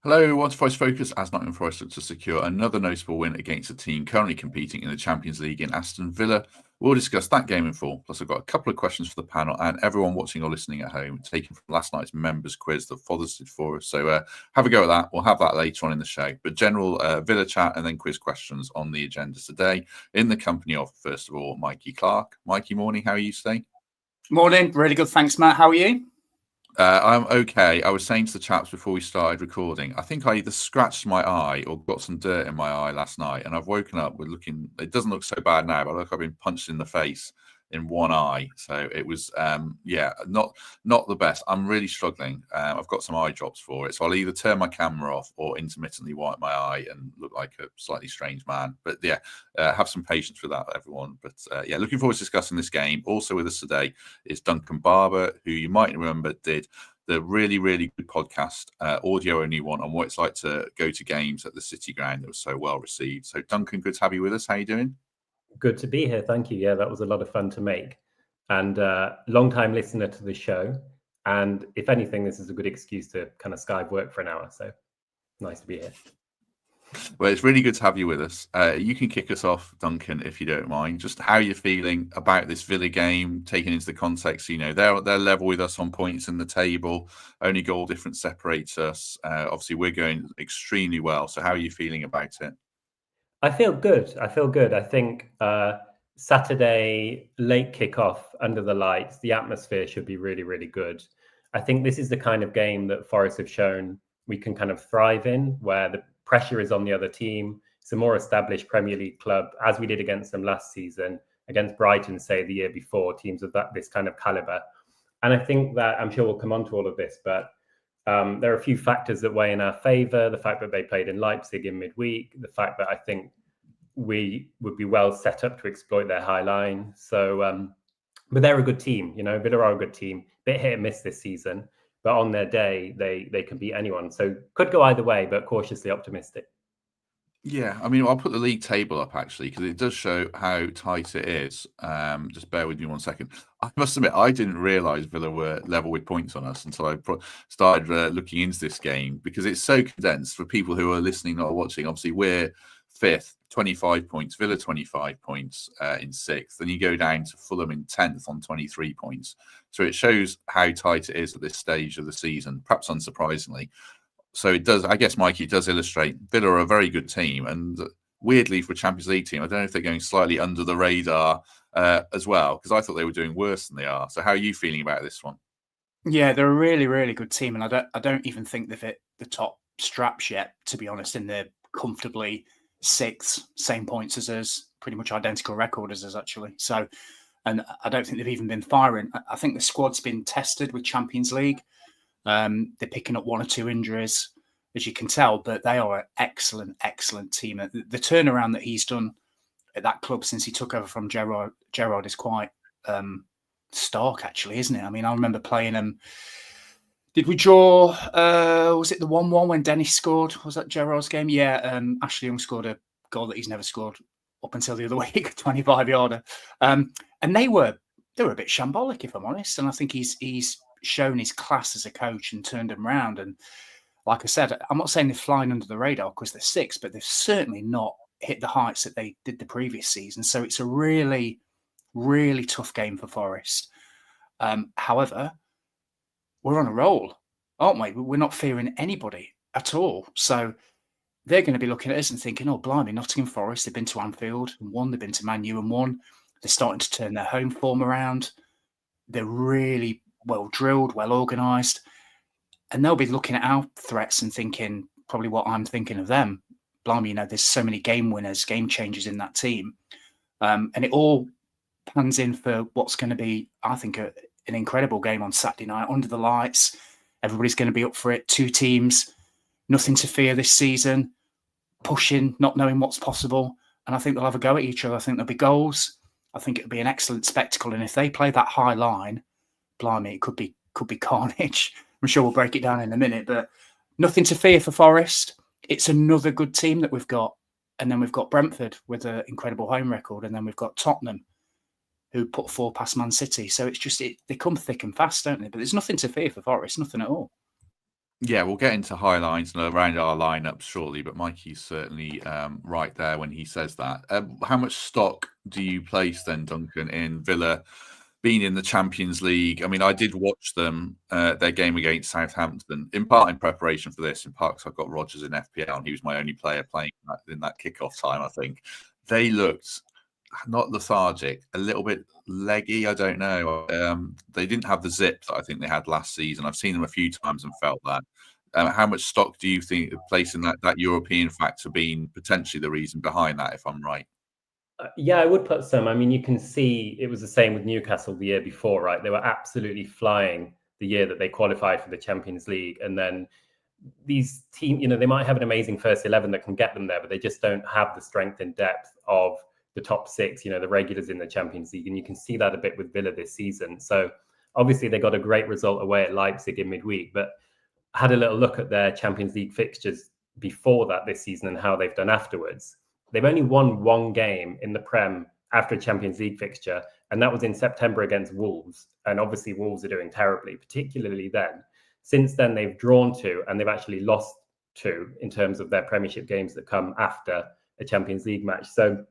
Hello, What's Forest Focus as Nottingham Forest look to secure another notable win against a team currently competing in the Champions League in Aston Villa. We'll discuss that game in full. Plus, I've got a couple of questions for the panel and everyone watching or listening at home, taken from last night's members quiz that Fothers did for us. So have a go at that. We'll have that later on in the show. But general Villa chat and then quiz questions on the agenda today in the company of, first of all, Mikey Clark. Mikey, morning. How are you today? Morning. Really good. Thanks, Matt. How are you? I'm okay. I was saying to the chaps before we started recording, I think I either scratched my eye or got some dirt in my eye last night, and I've woken up with looking. It doesn't look so bad now, but I've been punched in the face in one eye. So it was, not the best. I'm really struggling. I've got some eye drops for it, so I'll either turn my camera off or intermittently wipe my eye and look like a slightly strange man. But yeah, have some patience with that, everyone. But looking forward to discussing this game. Also with us today is Duncan Barber, who you might remember did the really, really good podcast, audio only one, on what it's like to go to games at the City Ground that was so well received. So Duncan, good to have you with us. How are you doing? Good to be here. Thank you. Yeah, that was a lot of fun to make. And long-time listener to the show. And if anything, this is a good excuse to kind of Skype work for an hour. So nice to be here. Well, it's really good to have you with us. You can kick us off, Duncan, if you don't mind. Just how you're feeling about this Villa game, taking into the context, they're level with us on points in the table. Only goal difference separates us. Obviously, we're going extremely well. So how are you feeling about it? I feel good. I think Saturday late kickoff under the lights, the atmosphere should be really, really good. I think this is the kind of game that Forest have shown we can kind of thrive in, where the pressure is on the other team. It's a more established Premier League club, as we did against them last season, against Brighton, say, the year before, teams of this kind of caliber. And I think that, I'm sure we'll come on to all of this, but there are a few factors that weigh in our favour. The fact that they played in Leipzig in midweek, the fact that I think we would be well set up to exploit their high line. So, but they're a good team, Villa are a good team. Bit hit and miss this season, but on their day, they can beat anyone. So could go either way, but cautiously optimistic. Yeah, I mean, I'll put the league table up actually because it does show how tight it is. Just bear with me 1 second. I must admit, I didn't realise Villa were level with points on us until I started looking into this game, because it's so condensed for people who are listening, not watching. Obviously, we're fifth, 25 points. Villa 25 points in sixth. Then you go down to Fulham in 10th on 23 points. So it shows how tight it is at this stage of the season, perhaps unsurprisingly. So it does, I guess, Mikey, it does illustrate Villa are a very good team. And weirdly, for a Champions League team, I don't know if they're going slightly under the radar as well, because I thought they were doing worse than they are. So how are you feeling about this one? Yeah, they're a really, really good team. And I don't even think they've hit the top straps yet, to be honest, and they're comfortably sixth, same points as us, pretty much identical record as us, actually. So, and I don't think they've even been firing. I think the squad's been tested with Champions League. They're picking up one or two injuries, as you can tell, but they are an excellent, excellent team. The turnaround that he's done at that club since he took over from Gerrard is quite stark, actually, isn't it? I mean, I remember playing them. Did we draw? Was it the 1-1 when Dennis scored? Was that Gerrard's game? Yeah, Ashley Young scored a goal that he's never scored up until the other week, a 25-yarder. And they were a bit shambolic, if I'm honest. And I think he's shown his class as a coach and turned them around. And like I said, I'm not saying they're flying under the radar because they're sixth, but they've certainly not hit the heights that they did the previous season. So it's a really, really tough game for Forest. However, we're on a roll, aren't we? We're not fearing anybody at all. So they're going to be looking at us and thinking, oh, blimey, Nottingham Forest, they've been to Anfield and won, they've been to Man U and won. They're starting to turn their home form around. They're really well drilled, well organised. And they'll be looking at our threats and thinking probably what I'm thinking of them. Blimey, there's so many game winners, game changers in that team. And it all pans in for what's going to be, I think, an incredible game on Saturday night under the lights. Everybody's going to be up for it. Two teams, nothing to fear this season, pushing, not knowing what's possible. And I think they'll have a go at each other. I think there'll be goals. I think it'll be an excellent spectacle. And if they play that high line, blimey, it could be carnage. I'm sure we'll break it down in a minute, but nothing to fear for Forest. It's another good team that we've got. And then we've got Brentford with an incredible home record. And then we've got Tottenham, who put 4 past Man City. So it's just, they come thick and fast, don't they? But there's nothing to fear for Forest, nothing at all. Yeah, we'll get into highlights and around our lineups shortly, but Mikey's certainly right there when he says that. How much stock do you place then, Duncan, in Villa being in the Champions League? I mean, I did watch them, their game against Southampton, in part in preparation for this, in part because I've got Rodgers in FPL, and he was my only player playing in that kickoff time, I think. They looked not lethargic, a little bit leggy. I don't know. They didn't have the zip that I think they had last season. I've seen them a few times and felt that. How much stock do you think placing that European factor being potentially the reason behind that, if I'm right? Yeah, I would put some. I mean, you can see it was the same with Newcastle the year before, right? They were absolutely flying the year that they qualified for the Champions League. And then these teams, they might have an amazing first 11 that can get them there, but they just don't have the strength and depth of the top six, the regulars in the Champions League. And you can see that a bit with Villa this season. So obviously they got a great result away at Leipzig in midweek, but I had a little look at their Champions League fixtures before that this season and how they've done afterwards. They've only won one game in the Prem after a Champions League fixture, and that was in September against Wolves. And obviously Wolves are doing terribly, particularly then. Since then, they've drawn 2 and they've actually lost 2 in terms of their Premiership games that come after a Champions League match. So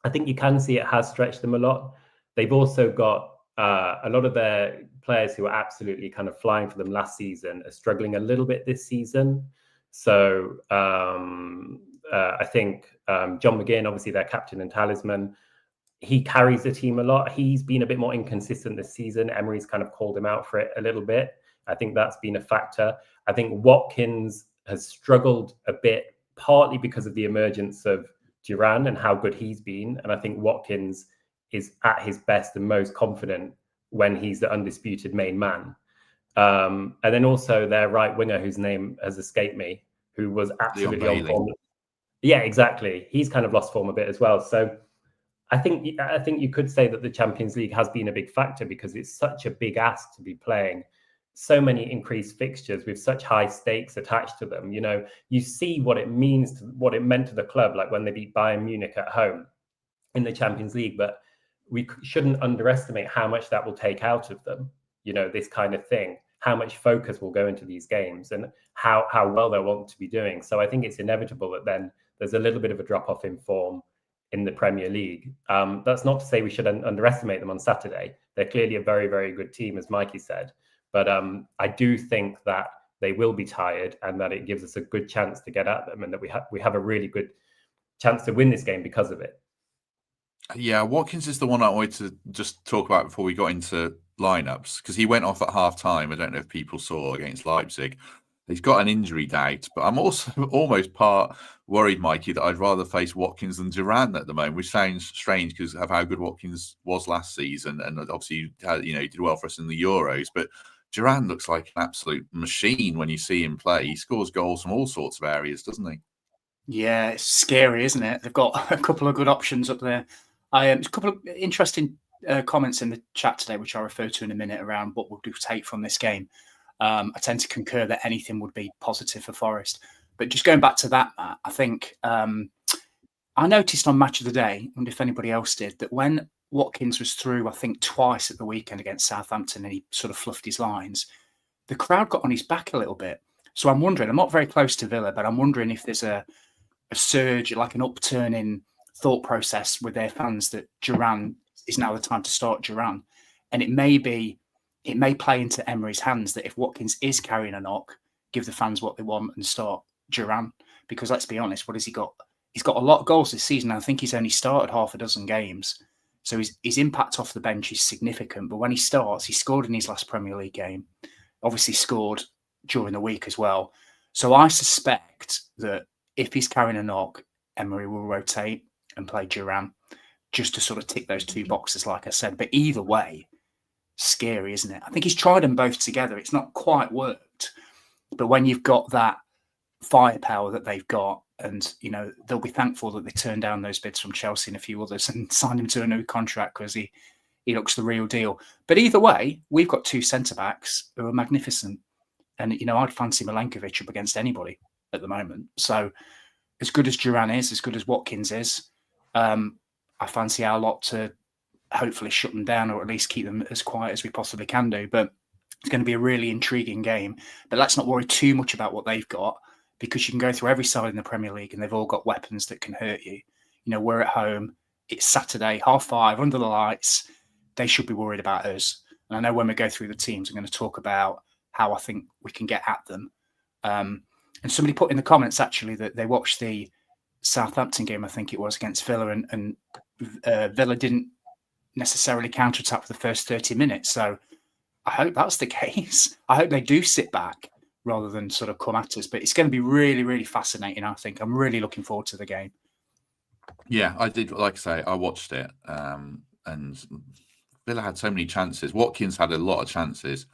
I think you can see it has stretched them a lot. They've also got a lot of their players who are absolutely kind of flying for them last season are struggling a little bit this season. So I think John McGinn, obviously their captain and talisman, he carries the team a lot. He's been a bit more inconsistent this season. Emery's kind of called him out for it a little bit. I think that's been a factor. I think Watkins has struggled a bit, partly because of the emergence of Duran and how good he's been. And I think Watkins is at his best and most confident when he's the undisputed main man. And then also their right winger, whose name has escaped me, who was absolutely on form. Yeah, exactly. He's kind of lost form a bit as well. So I think you could say that the Champions League has been a big factor because it's such a big ask to be playing so many increased fixtures with such high stakes attached to them. You see what it means, what it meant to the club, like when they beat Bayern Munich at home in the Champions League. But we shouldn't underestimate how much that will take out of them. This kind of thing, how much focus will go into these games and how well they want to be doing. So I think it's inevitable that then there's a little bit of a drop off in form in the Premier League. That's not to say we should underestimate them on Saturday. They're clearly a very, very good team, as Mikey said. But I do think that they will be tired and that it gives us a good chance to get at them and that we have a really good chance to win this game because of it. Yeah, Watkins is the one I wanted to just talk about before we got into lineups, because he went off at half-time. I don't know if people saw against Leipzig. He's got an injury doubt, but I'm also almost part worried, Mikey, that I'd rather face Watkins than Duran at the moment, which sounds strange because of how good Watkins was last season, and obviously he did well for us in the Euros. But Duran looks like an absolute machine when you see him play. He scores goals from all sorts of areas, doesn't he? Yeah, it's scary, isn't it? They've got a couple of good options up there. A couple of interesting comments in the chat today, which I'll refer to in a minute, around what we'll take from this game. I tend to concur that anything would be positive for Forest. But just going back to that, Matt, I think I noticed on Match of the Day, I wonder if anybody else did, that when Watkins was through, I think twice at the weekend against Southampton, and he sort of fluffed his lines, the crowd got on his back a little bit. So I'm wondering, I'm not very close to Villa, but I'm wondering if there's a surge, like an upturn in thought process with their fans that Duran is now the time to start Duran. And it may play into Emery's hands that if Watkins is carrying a knock, give the fans what they want and start Duran. Because let's be honest, what has he got? He's got a lot of goals this season. I think he's only started half a dozen games. So his impact off the bench is significant. But when he starts, he scored in his last Premier League game. Obviously scored during the week as well. So I suspect that if he's carrying a knock, Emery will rotate and play Duran just to sort of tick those two boxes, like I said. But either way, scary, isn't it? I think he's tried them both together. It's not quite worked. But when you've got that firepower that they've got, and they'll be thankful that they turned down those bids from Chelsea and a few others and signed him to a new contract because he looks the real deal. But either way, we've got two centre-backs who are magnificent. And, I'd fancy Milenkovic up against anybody at the moment. So as good as Duran is, as good as Watkins is, I fancy our lot to hopefully shut them down or at least keep them as quiet as we possibly can do. But It's going to be a really intriguing game. But let's not worry too much about what they've got, because you can go through every side in the Premier League and they've all got weapons that can hurt you. You know, we're at home. It's Saturday, 5:30, under the lights. They should be worried about us. And I know when we go through the teams, I'm going to talk about how I think we can get at them. And somebody put in the comments, actually, that they watched the Southampton game, I think it was, against Villa, and Villa didn't necessarily counter-attack for the first 30 minutes. So I hope that's the case. I hope they do sit back rather than sort of come at us. But it's going to be really, really fascinating, I think. I'm really looking forward to the game. Yeah, I did. Like I say, I watched it, and Villa had so many chances. Watkins had a lot of chances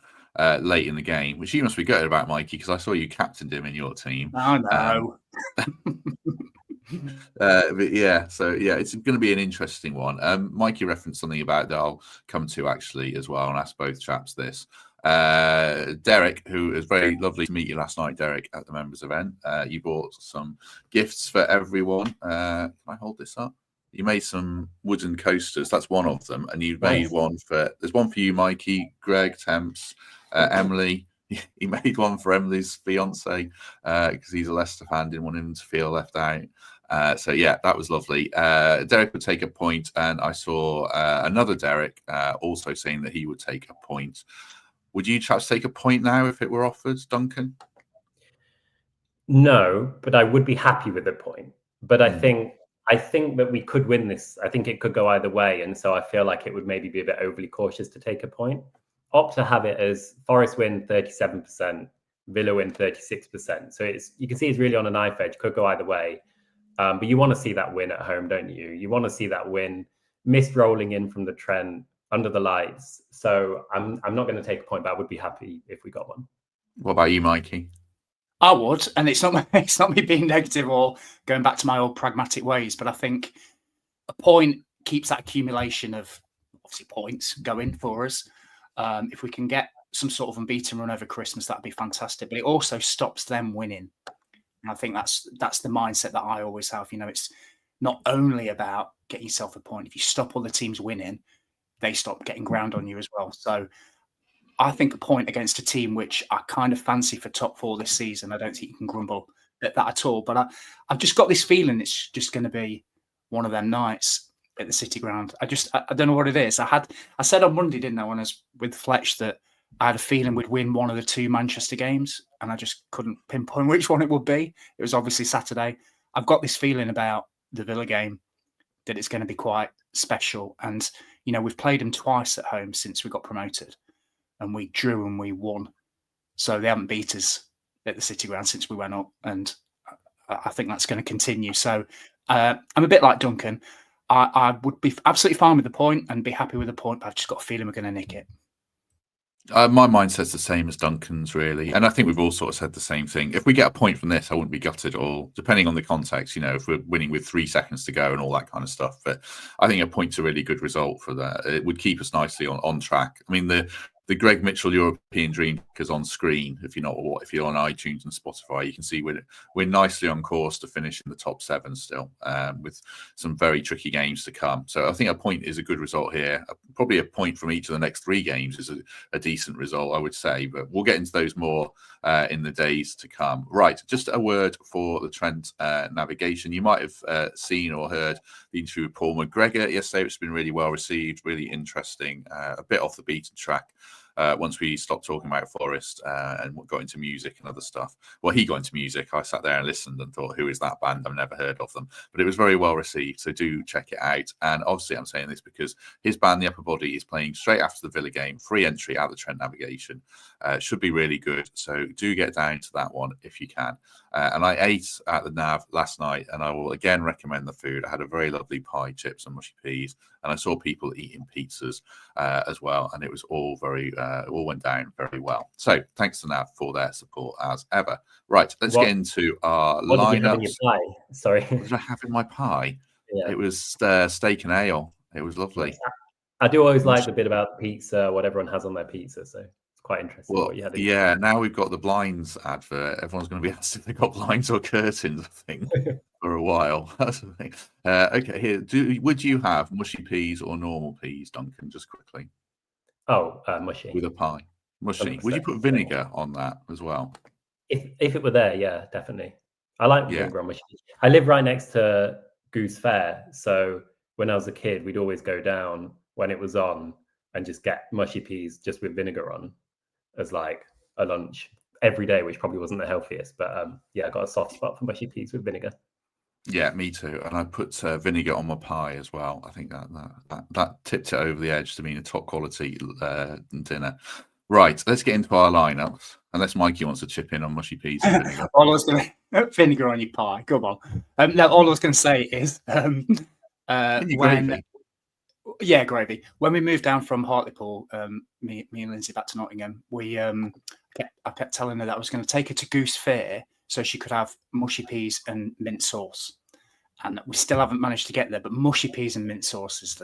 late in the game, which you must be gutted about, Mikey, because I saw you captained him in your team. Oh, no. But yeah, so yeah, it's going to be an interesting one. Mikey referenced something about that I'll come to actually as well, and ask both chaps this. Derek, who is very lovely to meet you last night, Derek, at the members event. You bought some gifts for everyone. Can I hold this up? You made some wooden coasters. That's one of them, and you made one for. There's one for you, Mikey, Greg, Temps, Emily. He made one for Emily's fiance because he's a Leicester fan, didn't want him to feel left out. So yeah, that was lovely. Derek would take a point, and I saw another Derek also saying that he would take a point. Would you chaps take a point now if it were offered, Duncan? No, but I would be happy with a point. But I think that we could win this. I think it could go either way, and so I feel like it would maybe be a bit overly cautious to take a point. Opt to have it as Forest win 37%, Villa win 36%. So you can see it's really on a knife edge. Could go either way. But you want to see that win at home, don't you? You want to see that win, missed rolling in from the Trent under the lights. So I'm not going to take a point, but I would be happy if we got one. What about you, Mikey? I would, and it's not me being negative or going back to my old pragmatic ways, but I think a point keeps that accumulation of obviously points going for us. If we can get some sort of unbeaten run over Christmas, that'd be fantastic. But it also stops them winning. And I think that's the mindset that I always have. You know, it's not only about getting yourself a point. If you stop all the teams winning, they stop getting ground on you as well. So I think a point against a team which I kind of fancy for top 4 this season, I don't think you can grumble at that at all. But I've just got this feeling it's just going to be one of them nights at the City Ground. I don't know what it is. I said on Monday, didn't I, when I was with Fletch, that I had a feeling we'd win one of the 2 Manchester games, and I just couldn't pinpoint which one it would be. It was obviously Saturday. I've got this feeling about the Villa game that it's going to be quite special. And, you know, we've played them twice at home since we got promoted, and we drew and we won. So they haven't beat us at the City Ground since we went up, and I think that's going to continue. So I'm a bit like Duncan. I would be absolutely fine with the point and be happy with the point, but I've just got a feeling we're going to nick it. My mindset's the same as Duncan's, really. And I think we've all sort of said the same thing. If we get a point from this, I wouldn't be gutted at all, depending on the context, you know, if we're winning with 3 seconds to go and all that kind of stuff. But I think a point's a really good result for that. It would keep us nicely on track. I mean, the Greg Mitchell European Dream is on screen. If you're on iTunes and Spotify, you can see we're nicely on course to finish in the top 7 still, with some very tricky games to come. So I think a point is a good result here. Probably a point from each of the next 3 games is a decent result, I would say. But we'll get into those more in the days to come. Right, just a word for the Trent navigation. You might have seen or heard the interview with Paul McGregor yesterday. It's been really well received, really interesting, a bit off the beaten track. Once we stopped talking about Forest and got into music and other stuff. Well, he got into music. I sat there and listened and thought, who is that band? I've never heard of them. But it was very well received, so do check it out. And obviously I'm saying this because his band, The Upper Body, is playing straight after the Villa game. Free entry at the Trent Navigation. Should be really good. So do get down to that one if you can. And I ate at the Nav last night, and I will again recommend the food. I had a very lovely pie, chips and mushy peas, and I saw people eating pizzas as well, and it was all all went down very well. So thanks to Nav for their support as ever. Right, let's get into our lineups. What did you have in your pie? Sorry. What did I have in my pie? Yeah. It was steak and ale. It was lovely. I do always like the bit about pizza, what everyone has on their pizza, so quite interesting. Well, what you had. Yeah, now we've got the blinds advert. Everyone's going to be asked if they've got blinds or curtains, I think, for a while. That's the thing. Okay, here. Would you have mushy peas or normal peas, Duncan? Just quickly. Oh, mushy. With a pie. Mushy. Would you put vinegar on that as well? If it were there, yeah, definitely. I like Yeah. vinegar on mushy peas. I live right next to Goose Fair, so when I was a kid, we'd always go down when it was on and just get mushy peas just with vinegar on as like a lunch every day, which probably wasn't the healthiest, but yeah, I got a soft spot for mushy peas with vinegar. Yeah, me too. And I put vinegar on my pie as well. I think that tipped it over the edge to mean a top quality dinner. Right, let's get into our lineups. Unless Mikey wants to chip in on mushy peas and vinegar. All I was going to vinegar on your pie. Come on. No, all I was going to say is Gravy. Yeah, gravy. When we moved down from Hartlepool, me and Lindsay back to Nottingham, I kept telling her that I was going to take her to Goose Fair so she could have mushy peas and mint sauce. And we still haven't managed to get there. But mushy peas and mint sauce is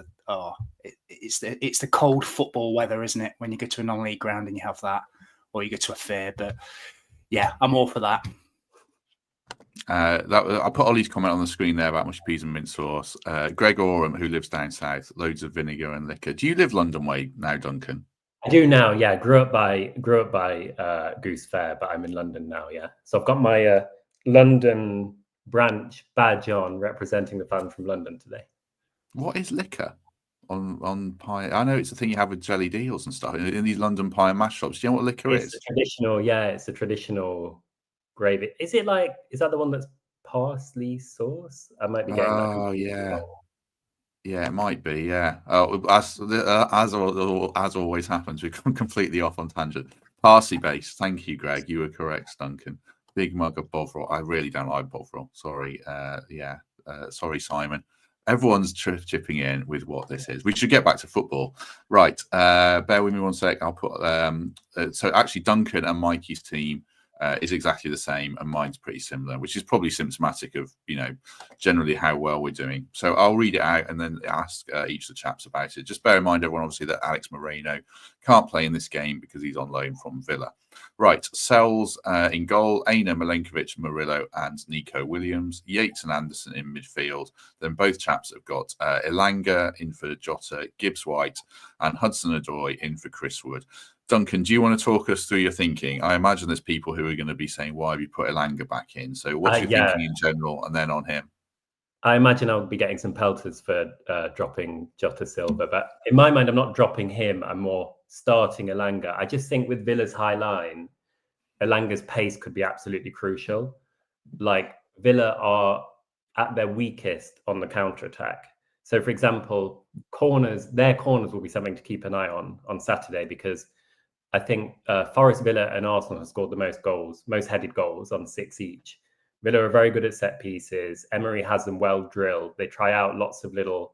it's the cold football weather, isn't it? When you go to a non-league ground and you have that, or you go to a fair. But yeah, I'm all for that. I put Ollie's comment on the screen there about mushy peas and mint sauce. Greg Oram, who lives down south, loads of vinegar and liquor. Do you live London way now, Duncan? I do now, yeah. Grew up by Goose Fair, but I'm in London now, yeah. So I've got my London branch badge on, representing the fan from London today. What is liquor on pie? I know it's a thing you have with jelly deals and stuff in these London pie and mash shops. Do you know what liquor is? It's a traditional gravy. Is that the one that's parsley sauce? I might be getting that. Oh yeah. Yeah, it might be. Yeah. Oh, as always happens, we've gone completely off on tangent. Parsley based. Thank you, Greg. You were correct, Duncan. Big mug of Bovril. I really don't like Bovril. Sorry. Sorry, Simon. Everyone's chipping in with what this is. We should get back to football. Right. Bear with me one sec. I'll put. So actually, Duncan and Mikey's team is exactly the same, and mine's pretty similar, which is probably symptomatic of, generally how well we're doing. So I'll read it out and then ask each of the chaps about it. Just bear in mind, everyone, obviously, that Alex Moreno can't play in this game because he's on loan from Villa. Right, Sells in goal, Aina, Milenkovic, Murillo, and Nico Williams, Yates and Anderson in midfield. Then both chaps have got Elanga in for Jota, Gibbs White, and Hudson-Odoi in for Chris Wood. Duncan, do you want to talk us through your thinking? I imagine there's people who are going to be saying, why have you put Elanga back in? So what's your thinking in general, and then on him? I imagine I'll be getting some pelters for dropping Jota Silva, but in my mind, I'm not dropping him. I'm more starting Elanga. I just think with Villa's high line, Elanga's pace could be absolutely crucial. Like, Villa are at their weakest on the counter-attack. So, for example, their corners will be something to keep an eye on Saturday, because I think Forest, Villa and Arsenal have scored the most headed goals on 6 each. Villa are very good at set pieces. Emery has them well drilled. They try out lots of little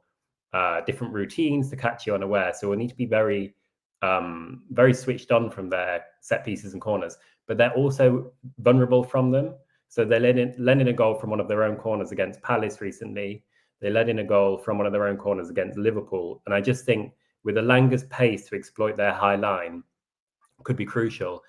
different routines to catch you unaware. So we'll need to be very, very switched on from their set pieces and corners. But they're also vulnerable from them. So they let in a goal from one of their own corners against Palace recently. They let in a goal from one of their own corners against Liverpool. And I just think with Elanga's pace to exploit their high line could be crucial.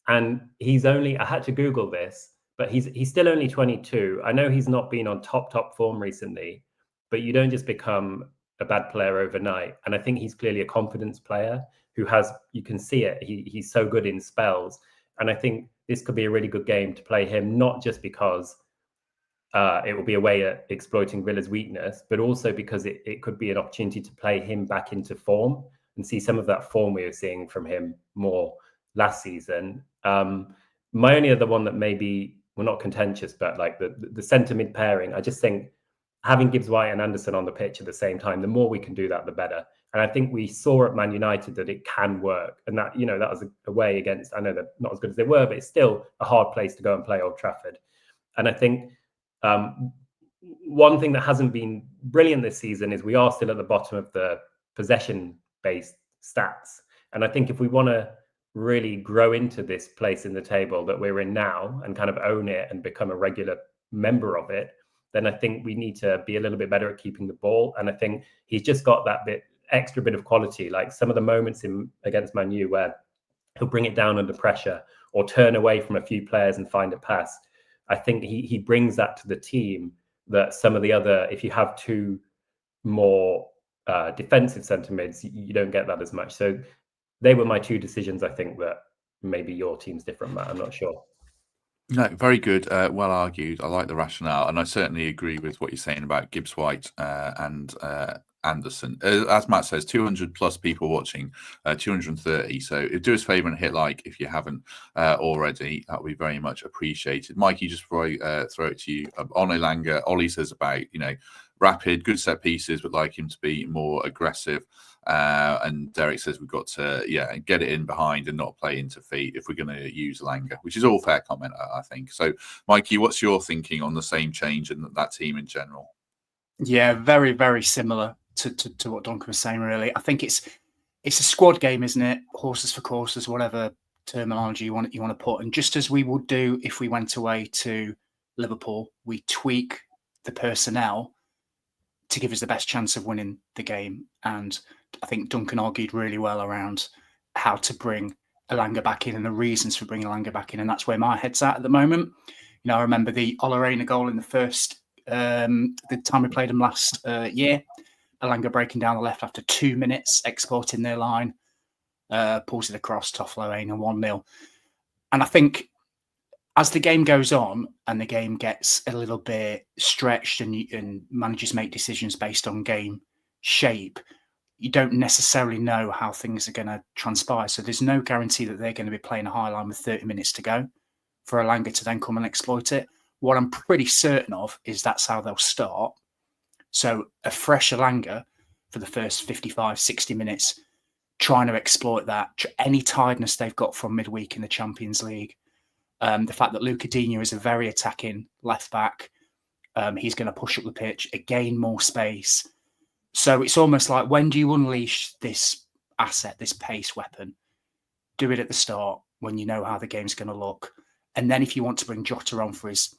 And I had to Google this, but he's still only 22. I know he's not been on top form recently, but you don't just become a bad player overnight. And I think he's clearly a confidence player you can see it. He's so good in spells. And I think this could be a really good game to play him, not just because it will be a way at exploiting Villa's weakness, but also because it could be an opportunity to play him back into form and see some of that form we were seeing from him more last season. My only other one that maybe, well, not contentious, but like the centre mid pairing, I just think having Gibbs White and Anderson on the pitch at the same time, the more we can do that, the better. And I think we saw at Man United that it can work. And that, that was a way against, I know they're not as good as they were, but it's still a hard place to go and play Old Trafford. And I think one thing that hasn't been brilliant this season is we are still at the bottom of the possession-based stats. And I think if we want to really grow into this place in the table that we're in now and kind of own it and become a regular member of it, then I think we need to be a little bit better at keeping the ball. And I think he's just got that extra bit of quality, like some of the moments against Man U where he'll bring it down under pressure or turn away from a few players and find a pass. I think he brings that to the team that some of the other, if you have two more defensive centre mids, you don't get that as much. So they were my two decisions, I think, that maybe your team's different, Matt. I'm not sure. No, very good. Well argued. I like the rationale, and I certainly agree with what you're saying about Gibbs White and Anderson. As Matt says, 200 plus people watching, 230. So do us a favour and hit like if you haven't already. That would be very much appreciated. Mikey, just before I throw it to you, on Elanga, Ollie says about, rapid, good set pieces, but like him to be more aggressive. And Derek says we've got to, get it in behind and not play into feet if we're going to use Langer, which is all fair comment, I think. So, Mikey, what's your thinking on the same change and that team in general? Yeah, very, very similar to what Duncan was saying, really. I think it's a squad game, isn't it? Horses for courses, whatever terminology you want to put. And just as we would do if we went away to Liverpool, we tweak the personnel to give us the best chance of winning the game. And I think Duncan argued really well around how to bring Elanga back in and the reasons for bringing Elanga back in. And that's where my head's at the moment. I remember the Olarena goal in the first, the time we played them last year. Elanga breaking down the left after 2 minutes, exploiting their line, pulls it across, Toffolo and 1-0. And I think as the game goes on and the game gets a little bit stretched and managers make decisions based on game shape, you don't necessarily know how things are going to transpire. So there's no guarantee that they're going to be playing a high line with 30 minutes to go for Elanga to then come and exploit it. What I'm pretty certain of is that's how they'll start. So a fresh Elanga for the first 55, 60 minutes, trying to exploit that, any tiredness they've got from midweek in the Champions League. The fact that Luca Digne is a very attacking left back. He's going to push up the pitch, gain more space. So it's almost like, when do you unleash this asset, this pace weapon? Do it at the start when you know how the game's going to look. And then if you want to bring Jota on for his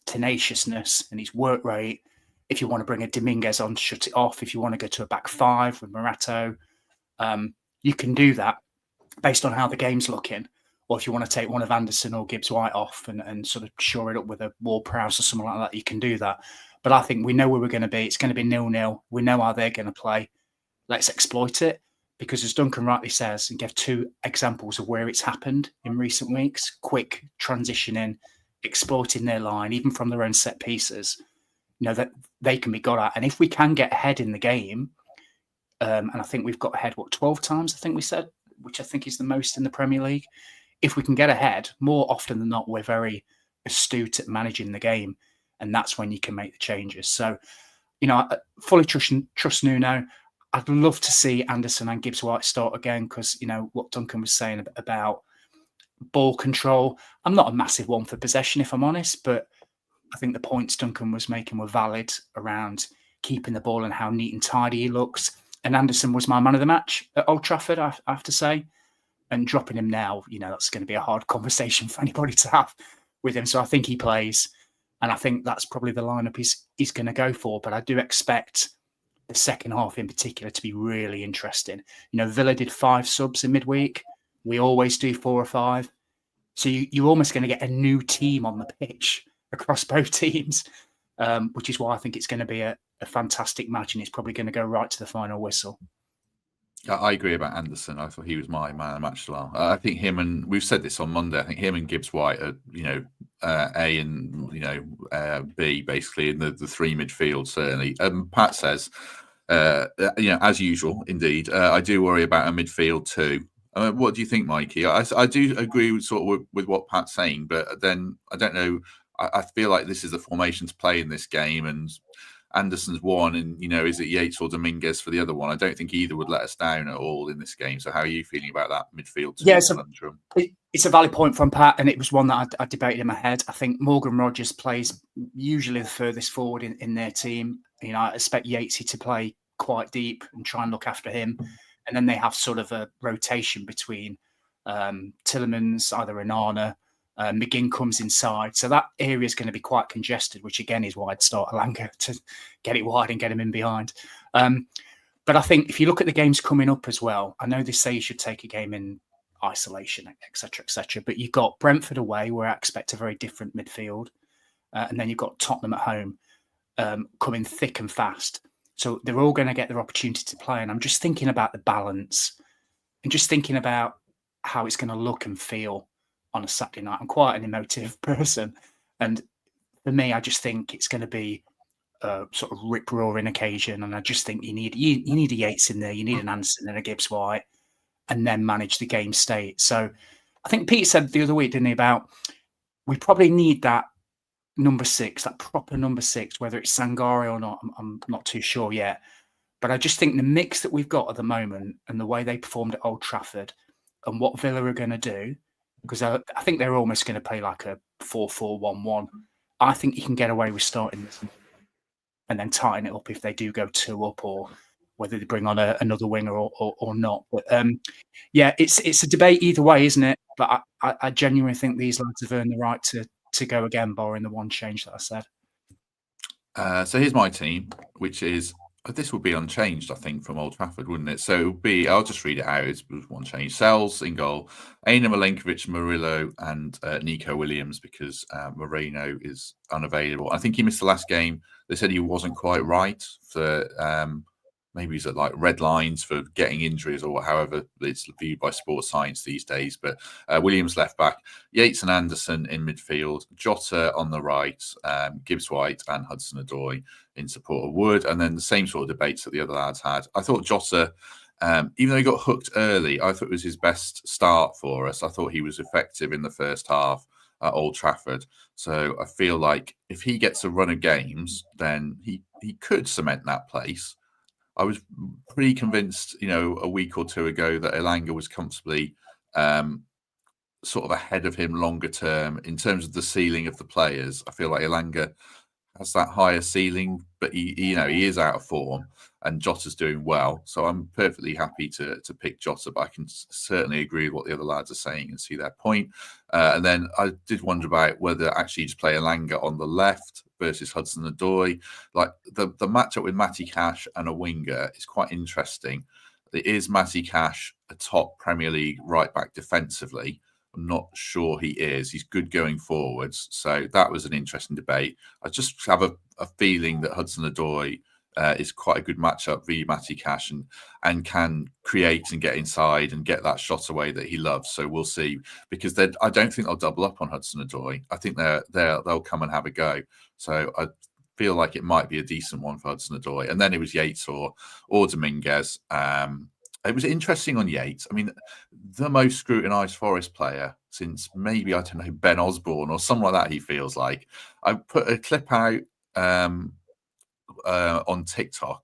tenaciousness and his work rate, if you want to bring a Dominguez on to shut it off, if you want to go to a back five with Morato, you can do that based on how the game's looking. Or if you want to take one of Anderson or Gibbs White off and sort of shore it up with a Ward-Prowse or something like that, you can do that. But I think we know where we're going to be. It's going to be 0-0. We know how they're going to play. Let's exploit it. Because as Duncan rightly says, and gave 2 examples of where it's happened in recent weeks, quick transitioning, exploiting their line, even from their own set pieces, that they can be got at. And if we can get ahead in the game, and I think we've got ahead, 12 times, I think we said, which I think is the most in the Premier League. If we can get ahead, more often than not, we're very astute at managing the game. And that's when you can make the changes. So, I fully trust Nuno. I'd love to see Anderson and Gibbs White start again because, what Duncan was saying about ball control. I'm not a massive one for possession, if I'm honest, but I think the points Duncan was making were valid around keeping the ball and how neat and tidy he looks. And Anderson was my man of the match at Old Trafford, I have to say. And dropping him now, that's going to be a hard conversation for anybody to have with him. So I think he plays. And I think that's probably the lineup he's going to go for. But I do expect the second half in particular to be really interesting. Villa did 5 subs in midweek. We always do 4 or 5. So you're almost going to get a new team on the pitch across both teams, which is why I think it's going to be a fantastic match. And it's probably going to go right to the final whistle. I agree about Anderson. I thought he was my man of the match as well. I think him and we've said this on Monday. I think him and Gibbs White are, A and B basically in the 3 midfield certainly. Pat says, as usual, indeed. I do worry about a midfield too. What do you think, Mikey? I do agree with what Pat's saying, but then I don't know. I feel like this is the formation to play in this game, and Anderson's one, and is it Yates or Dominguez for the other one? I don't think either would let us down at all in this game. So how are you feeling about that midfield? It's a valid point from Pat, and it was one that I debated in my head. I think Morgan Rogers plays usually the furthest forward in their team. I expect Yatesy to play quite deep and try and look after him, and then they have sort of a rotation between Tillemans, either Onana. McGinn comes inside. So that area is going to be quite congested, which again is why I'd start Elanga to get it wide and get him in behind. But I think if you look at the games coming up as well, I know they say you should take a game in isolation, etc., but you've got Brentford away, where I expect a very different midfield. And then you've got Tottenham at home coming thick and fast. So they're all going to get their opportunity to play. And I'm just thinking about the balance and just thinking about how it's going to look and feel on a Saturday night. I'm quite an emotive person, and for me, I just think it's going to be a sort of rip-roaring occasion, and I just think you need a Yates in there, you need an Anderson and a Gibbs White, and then manage the game state. So I think Pete said the other week, didn't he, about we probably need that number 6, that proper number 6, whether it's Sangare or not, I'm not too sure yet. But I just think the mix that we've got at the moment and the way they performed at Old Trafford and what Villa are going to do, because I think they're almost going to play like a 4-4-1-1. I think you can get away with starting this and then tighten it up if they do go 2 up, or whether they bring on another winger or not. But yeah, it's a debate either way, isn't it? But I genuinely think these lads have earned the right to go again, barring the one change that I said. So here's my team, which is, this would be unchanged, I think, from Old Trafford, wouldn't it? So it would be, I'll just read it out. It's one change. Sells in goal, Aina Milenkovic, Murillo, and Nico Williams, because Moreno is unavailable. I think he missed the last game. They said he wasn't quite right for maybe he's at like red lines for getting injuries, or however it's viewed by sports science these days. But Williams left back, Yates and Anderson in midfield, Jota on the right, Gibbs White and Hudson-Odoi in support of Wood. And then the same sort of debates that the other lads had. I thought Jota, even though he got hooked early, I thought it was his best start for us. I thought he was effective in the first half at Old Trafford. So I feel like if he gets a run of games, then he could cement that place. I was pretty convinced, a week or two ago that Elanga was comfortably sort of ahead of him longer term in terms of the ceiling of the players. I feel like Elanga has that higher ceiling, but he is out of form, and Jota's doing well. So I'm perfectly happy to pick Jota, but I can certainly agree with what the other lads are saying and see their point. And then I did wonder about whether actually just play Elanga on the left versus Hudson-Odoi. Like the matchup with Matty Cash and a winger is quite interesting. It is Matty Cash a top Premier League right back defensively? I'm not sure he is. He's good going forwards. So that was an interesting debate. I just have a feeling that Hudson-Odoi is quite a good matchup via Matty Cash and can create and get inside and get that shot away that he loves. So we'll see, because I don't think they'll double up on Hudson-Odoi. I think they'll come and have a go. So I feel like it might be a decent one for Hudson-Odoi. And then it was Yates or Dominguez. It was interesting on Yates. I mean, the most scrutinised Forest player since maybe, I don't know, Ben Osborne or something like that, he feels like. I put a clip out on TikTok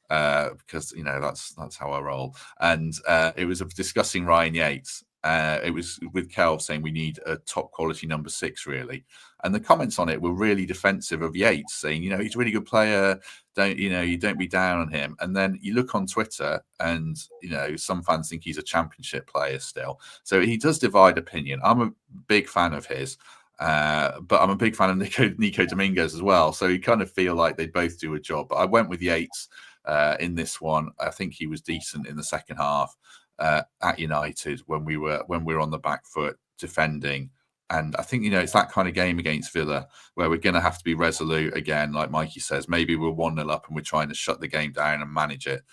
because, that's how I roll. And it was discussing Ryan Yates. It was with Kel saying we need a top quality number 6, really. And the comments on it were really defensive of Yates, saying, he's a really good player. You don't be down on him. And then you look on Twitter and, some fans think he's a championship player still. So he does divide opinion. I'm a big fan of his, but I'm a big fan of Nico Dominguez as well. So you kind of feel like they both do a job. But I went with Yates in this one. I think he was decent in the second half at United when we were on the back foot defending. And I think, it's that kind of game against Villa where we're going to have to be resolute again, like Mikey says. Maybe we're 1-0 up and we're trying to shut the game down and manage it.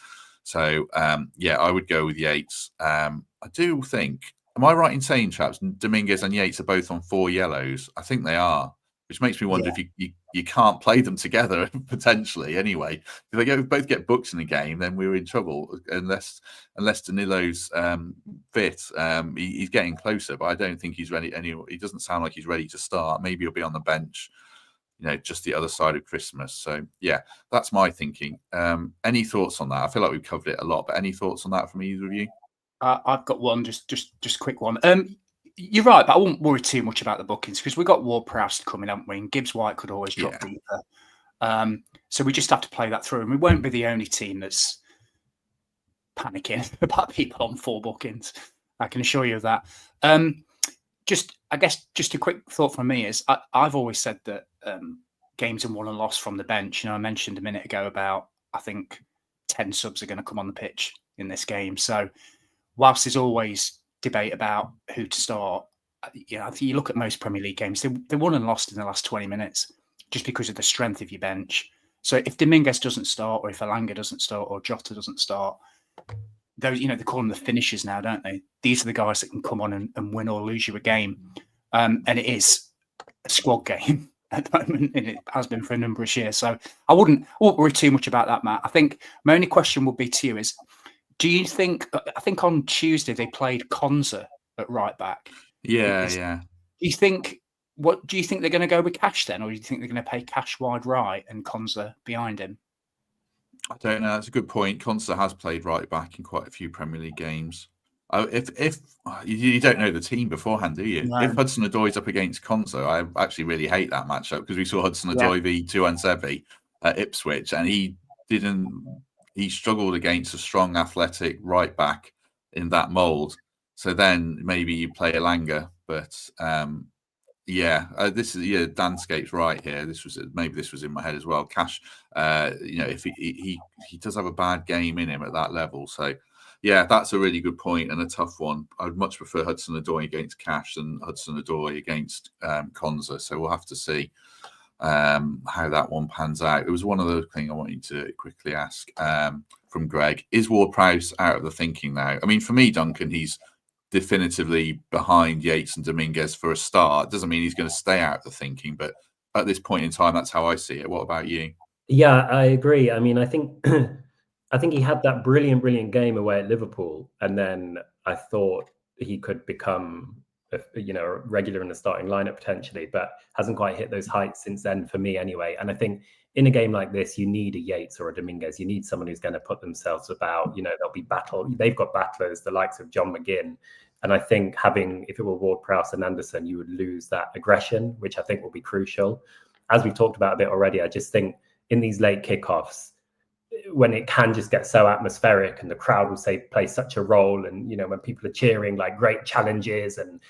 So, I would go with Yates. I do think, am I right in saying, chaps, Dominguez and Yates are both on 4 yellows? I think they are, which makes me wonder if you can't play them together, potentially, anyway. If they both get booked in a game, then we're in trouble, unless Danilo's fit. He's getting closer, but I don't think he's ready. He doesn't sound like he's ready to start. Maybe he'll be on the bench, just the other side of Christmas. So, yeah, that's my thinking. Any thoughts on that? I feel like we've covered it a lot, but any thoughts on that from either of you? I've got one, just a quick one. You're right, but I won't worry too much about the bookings because we've got Ward-Prowse coming, haven't we? And Gibbs White could always drop deeper. So we just have to play that through. And we won't be the only team that's panicking about people on 4 bookings. I can assure you of that. Just a quick thought from me is I've always said that games are won and lost from the bench. I mentioned a minute ago about, I think, 10 subs are going to come on the pitch in this game. So whilst there's always debate about who to start, I think you look at most Premier League games, they won and lost in the last 20 minutes just because of the strength of your bench. So if Dominguez doesn't start, or if Elanga doesn't start, or Jota doesn't start, those, they call them the finishers now, don't they? These are the guys that can come on and win or lose you a game. And it is a squad game at the moment, and it has been for a number of years. So I wouldn't worry too much about that, Matt. I think my only question would be to you is, do you think, I think on Tuesday they played Konza at right back. Yeah. Do you think they're going to go with Cash then, or do you think they're going to play Cash wide right and Konza behind him? I don't know. That's a good point. Konza has played right back in quite a few Premier League games. If you don't know the team beforehand, do you? No. If Hudson-Odoi's up against Konza, I actually really hate that matchup because we saw Hudson-Odoi v Tuanzebe at Ipswich, and he struggled against a strong, athletic right back in that mould. So then maybe you play Elanga, but this is Danscape's right here. This was in my head as well. Cash, if he does have a bad game in him at that level, so yeah, that's a really good point and a tough one. I'd much prefer Hudson-Odoi against Cash than Hudson-Odoi against Konza. So we'll have to see how that one pans out. It was one other thing I wanted to quickly ask from Greg. Is Ward-Prowse out of the thinking now? I mean, for me, Duncan, he's definitively behind Yates and Dominguez for a start. Doesn't mean he's going to stay out of the thinking, but at this point in time, that's how I see it. What about you? Yeah, I agree. I mean, I think he had that brilliant game away at Liverpool, and then I thought he could become a regular in the starting lineup potentially, but hasn't quite hit those heights since then for me anyway. And I think in a game like this, you need a Yates or a Dominguez. You need someone who's going to put themselves about. There'll be they've got battlers, the likes of John McGinn. And I think if it were Ward-Prowse and Anderson, you would lose that aggression, which I think will be crucial. As we've talked about a bit already, I just think in these late kickoffs, when it can just get so atmospheric and the crowd will play such a role, and when people are cheering like great challenges and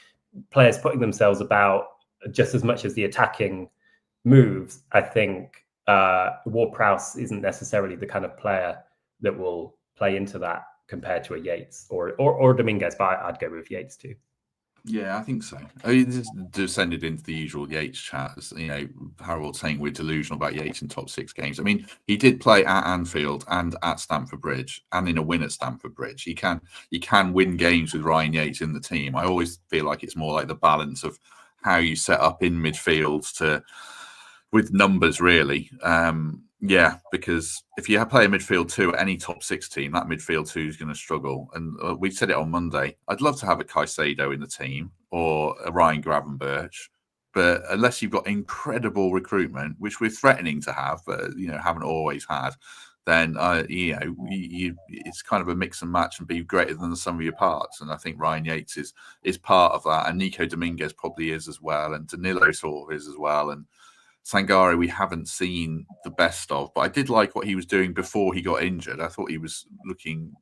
players putting themselves about just as much as the attacking moves, I think Ward-Prowse isn't necessarily the kind of player that will play into that compared to a Yates or Dominguez, but I'd go with Yates too. Yeah, I think so. I mean, this descended into the usual Yates chat. Harold saying we're delusional about Yates in top 6 games. I mean, he did play at Anfield and at Stamford Bridge, and in a win at Stamford Bridge. He can win games with Ryan Yates in the team. I always feel like it's more like the balance of how you set up in midfield with numbers, really. Because if you play a midfield 2 at any top 6 team, that midfield 2 is going to struggle. And we said it on Monday. I'd love to have a Caicedo in the team or a Ryan Gravenberch, but unless you've got incredible recruitment, which we're threatening to have, but haven't always had, then it's kind of a mix and match and be greater than the sum of your parts. And I think Ryan Yates is part of that, and Nico Dominguez probably is as well, and Danilo sort of is as well, and Sangare we haven't seen the best of, but I did like what he was doing before he got injured. I thought he was looking,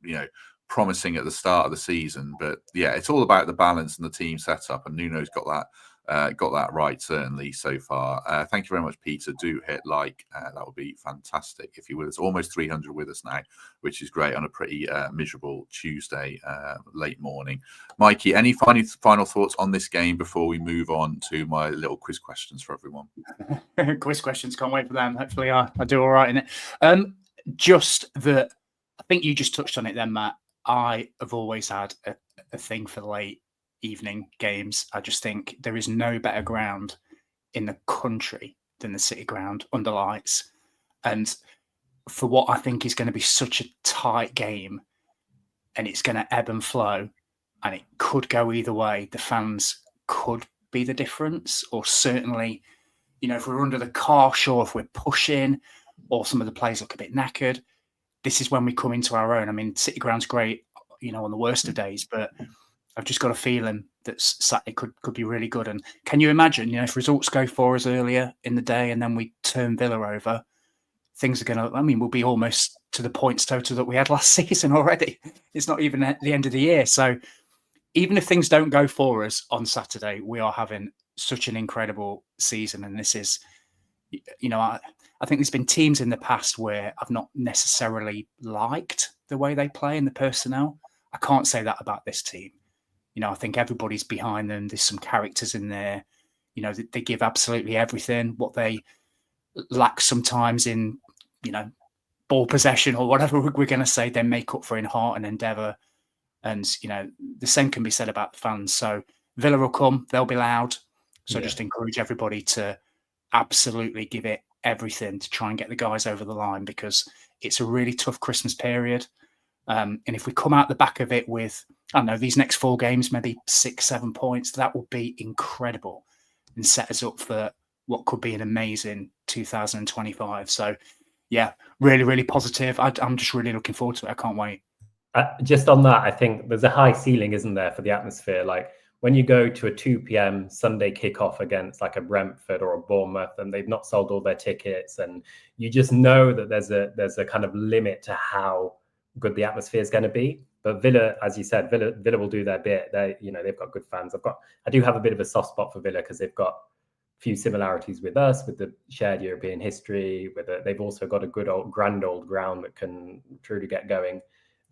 promising at the start of the season. But yeah, it's all about the balance and the team setup, and Nuno's got that right certainly so far. Thank you very much, Peter. Do hit like, that would be fantastic if you were. It's almost 300 with us now, which is great on a pretty miserable Tuesday late morning. Mikey, any final thoughts on this game before we move on to my little quiz questions for everyone? Quiz questions, can't wait for them. Hopefully I do all right in it. Just that, I think you just touched on it then, Matt. I have always had a thing for late evening games. I just think there is no better ground in the country than the City Ground under lights. And for what I think is going to be such a tight game, and it's going to ebb and flow, and it could go either way, the fans could be the difference, or certainly, if we're under the cosh or if we're pushing or some of the players look a bit knackered, this is when we come into our own. I mean, City Ground's great, on the worst of days, but I've just got a feeling that Saturday could be really good. And can you imagine, if results go for us earlier in the day and then we turn Villa over, things are going to, we'll be almost to the points total that we had last season already. It's not even at the end of the year. So even if things don't go for us on Saturday, we are having such an incredible season. And this is, I think there's been teams in the past where I've not necessarily liked the way they play and the personnel. I can't say that about this team. I think everybody's behind them. There's some characters in there. They give absolutely everything. What they lack sometimes in, ball possession or whatever we're going to say, they make up for in heart and endeavour. And, the same can be said about the fans. So Villa will come, they'll be loud. So just encourage everybody to absolutely give it everything to try and get the guys over the line, because it's a really tough Christmas period. And if we come out the back of it with, I don't know, these next 4 games, maybe 6-7 points, that will be incredible and set us up for what could be an amazing 2025. So, yeah, really, really positive. I'm just really looking forward to it. I can't wait. Just on that, I think there's a high ceiling, isn't there, for the atmosphere? Like when you go to a 2 p.m. Sunday kickoff against like a Brentford or a Bournemouth, and they've not sold all their tickets, and you just know that there's a kind of limit to how good the atmosphere is going to be. But Villa, as you said, Villa will do their bit. They've got good fans. I do have a bit of a soft spot for Villa because they've got a few similarities with us, with the shared European history. They've also got a good grand old ground that can truly get going.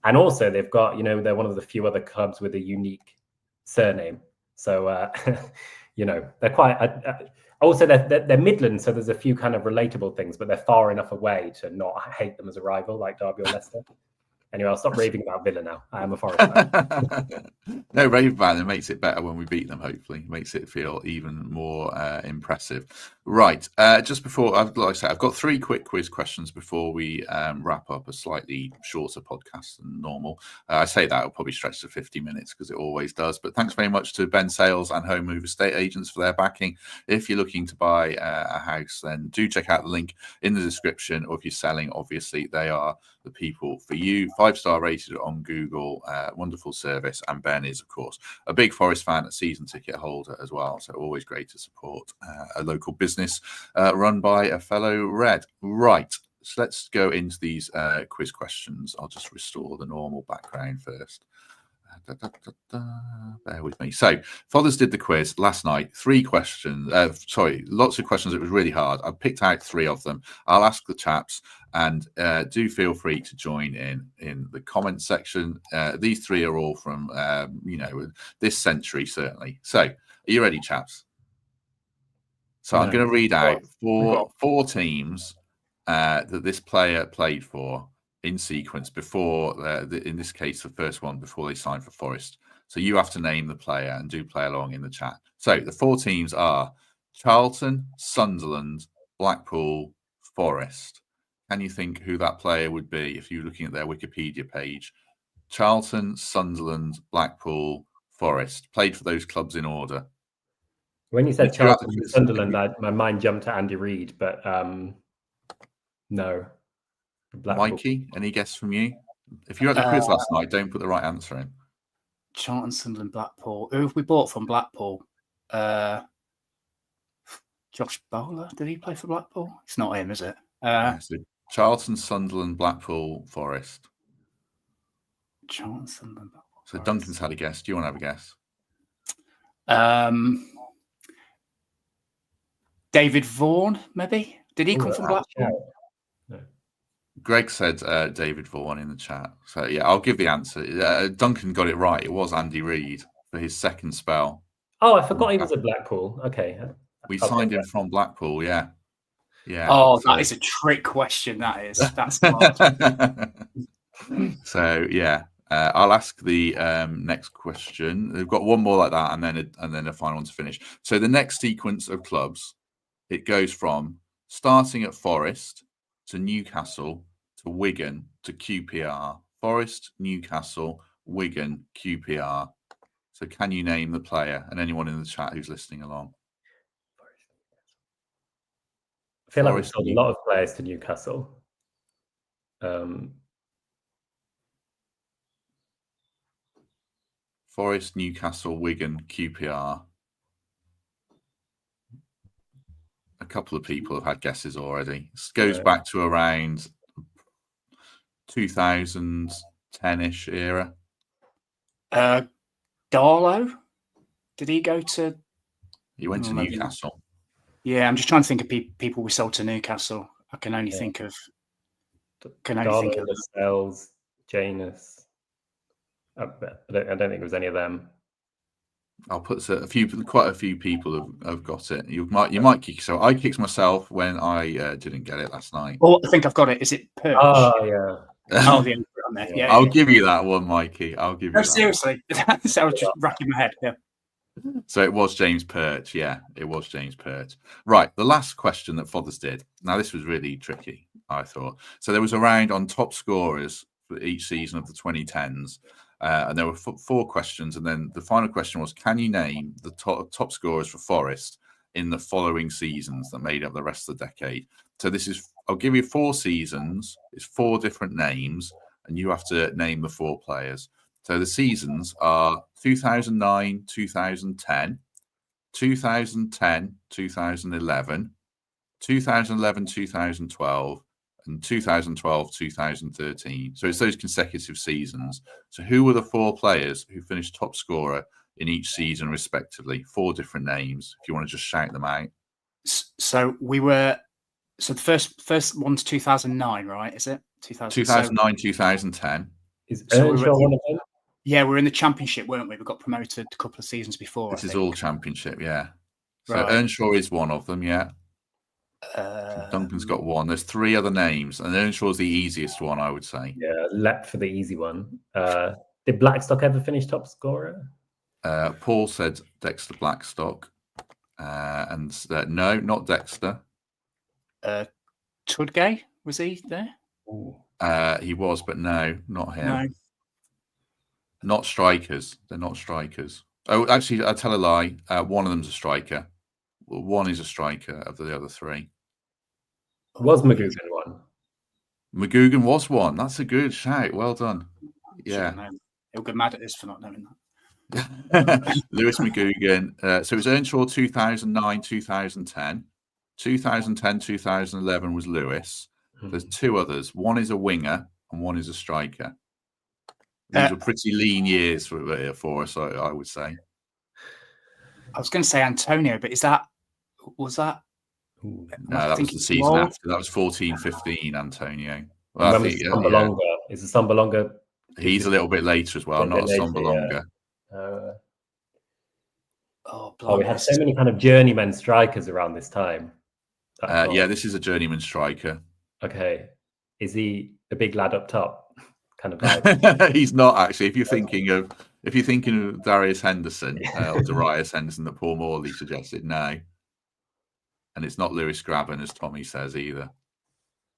And also they've got, they're one of the few other clubs with a unique surname. So, they're quite, also they're Midland. So there's a few kind of relatable things, but they're far enough away to not hate them as a rival like Derby or Leicester. Anyway, I'll stop raving about Villa now. I am a Forest fan. No, rave about it makes it better when we beat them, hopefully. Makes it feel even more impressive. Right. Just before, like I said, I've got 3 quick quiz questions before we wrap up a slightly shorter podcast than normal. I say that will probably stretch to 50 minutes because it always does. But thanks very much to Ben Sales and Home Move Estate Agents for their backing. If you're looking to buy a house, then do check out the link in the description. Or if you're selling, obviously, they are the people for you. 5-star rated on Google, wonderful service. And Ben is, of course, a big Forest fan, a season ticket holder as well. So always great to support a local business run by a fellow Red. Right. So let's go into these quiz questions. I'll just restore the normal background first. Bear with me. So, Fathers did the quiz last night. 3 questions. Lots of questions. It was really hard. I picked out 3 of them. I'll ask the chaps, and do feel free to join in the comment section. These 3 are all from this century, certainly. So, are you ready, chaps? So, I'm going to read out 4 teams that this player played for in sequence before, in this case, the first one before they signed for Forest. So you have to name the player and do play along in the chat. So the 4 teams are Charlton, Sunderland, Blackpool, Forest. Can you think who that player would be if you're looking at their Wikipedia page? Charlton, Sunderland, Blackpool, Forest. Played for those clubs in order. When you said Charlton and Sunderland, my mind jumped to Andy Reid, but no. Blackpool. Mikey, any guess from you? If you're at the quiz last night, don't put the right answer in. Charlton, Sunderland, Blackpool. Who have we bought from Blackpool? Josh Bowler. Did he play for Blackpool? It's not him, is it? So Charlton, Sunderland, Blackpool, Forest. Charlton, Sunderland, Blackpool. So Duncan's had a guess. Do you want to have a guess? David Vaughan, maybe? Did he come from Blackpool? No. Greg said David Vaughan in the chat. So, yeah, I'll give the answer. Duncan got it right. It was Andy Reid for his second spell. Oh, I forgot he was at Blackpool. Okay. We signed him from Blackpool, yeah. Yeah. Oh, that is a trick question, that is. That's hard. So, yeah. I'll ask the next question. We've got one more like that and then a final one to finish. So the next sequence of clubs, it goes from starting at Forest to Newcastle to Wigan to QPR. Forest, Newcastle, Wigan, QPR. So can you name the player and anyone in the chat who's listening along? I feel like we've sold a lot of players to Newcastle. Forest, Newcastle, Wigan, QPR. A couple of people have had guesses already. This goes back to around 2010-ish era. Darlow? Did he go to... He went to Newcastle. Yeah, I'm just trying to think of people we sold to Newcastle. I can only think of... Darlow, Lascelles, Janus. I don't think it was any of them. I'll put quite a few people have got it. You might kick yourself. I kicked myself when I didn't get it last night. Oh, I think I've got it. Is it Perch? Oh yeah. Oh, the on there. Yeah. I'll give you that one, Mikey. I'll give you. No, that seriously. So I was just racking my head. Yeah. So it was James Perch. Yeah, it was James Perch. Right. The last question that Fodders did. Now, this was really tricky, I thought. So there was a round on top scorers for each season of the 2010s. And there were 4 questions. And then the final question was, can you name the top scorers for Forest in the following seasons that made up the rest of the decade? So I'll give you 4 seasons. It's 4 different names. And you have to name the 4 players. So the seasons are 2009, 2010, 2010, 2011, 2011, 2012, and 2012, 2013. So it's those consecutive seasons. So who were the 4 players who finished top scorer in each season, respectively? 4 different names, if you want to just shout them out. So the first one's 2009, right? Is it 2009, 2010. Is Earnshaw one of them? Yeah, we're in the Championship, weren't we? We got promoted a couple of seasons before. This is all Championship, yeah. So right. Earnshaw is one of them, yeah. Duncan's got one. There's 3 other names, and Earnshaw's the easiest one, I would say. Yeah, leapt for the easy one. Did Blackstock ever finish top scorer? Paul said Dexter Blackstock, and no, not Dexter. Tudgay, was he there? He was, but no, not him. No. Not strikers. They're not strikers. Oh, actually, I tell a lie. One of them's a striker. Well, one is a striker of the other 3. Was McGugan one? McGugan was one. That's a good shout. Well done. Yeah. He'll get mad at us for not knowing that. Lewis McGugan. So it was Earnshaw 2009, 2010. 2010, 2011 was Lewis. There's 2 others. One is a winger and one is a striker. These were pretty lean years for us, I would say. I was going to say Antonio, but was that? No, that was the season after. That was 14-15, Antonio. Well, I think, Is the Sambalonga? He's a little bit later as well, not a Sambalonga. We had so many kind of journeyman strikers around this time. Yeah, this is a journeyman striker. Okay. Is he a big lad up top? Kind of like... He's not actually. If you're thinking of Darius Henderson or Darius Henderson that Paul Morley suggested, no. And it's not Lewis Graben, as Tommy says, either.